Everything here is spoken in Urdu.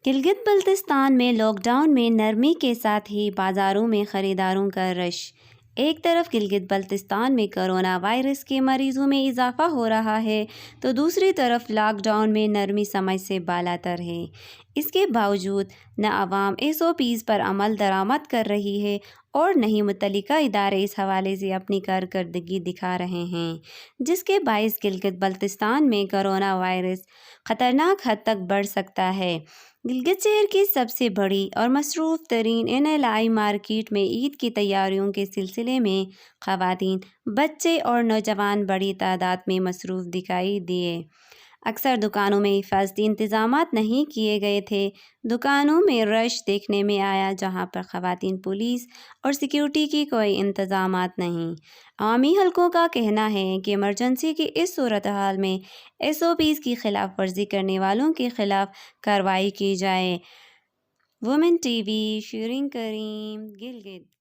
گلگت بلتستان میں لاک ڈاؤن میں نرمی کے ساتھ ہی بازاروں میں خریداروں کا رش۔ ایک طرف گلگت بلتستان میں کرونا وائرس کے مریضوں میں اضافہ ہو رہا ہے تو دوسری طرف لاک ڈاؤن میں نرمی سمجھ سے بالاتر ہے۔ اس کے باوجود نہ عوام SOPs پر عمل درآمد کر رہی ہے اور نہ ہی متعلقہ ادارے اس حوالے سے اپنی کارکردگی دکھا رہے ہیں، جس کے باعث گلگت بلتستان میں کرونا وائرس خطرناک حد تک بڑھ سکتا ہے۔ گلگت شہر کی سب سے بڑی اور مصروف ترین NLI مارکیٹ میں عید کی تیاریوں کے سلسلے میں خواتین، بچے اور نوجوان بڑی تعداد میں مصروف دکھائی دیے۔ اکثر دکانوں میں حفاظتی انتظامات نہیں کیے گئے تھے۔ دکانوں میں رش دیکھنے میں آیا جہاں پر خواتین پولیس اور سیکیورٹی کی کوئی انتظامات نہیں۔ عوامی حلقوں کا کہنا ہے کہ ایمرجنسی کی اس صورتحال میں SOPs کی خلاف ورزی کرنے والوں کے خلاف کارروائی کی جائے۔ وومن TV، شیرین کریم، گلگت۔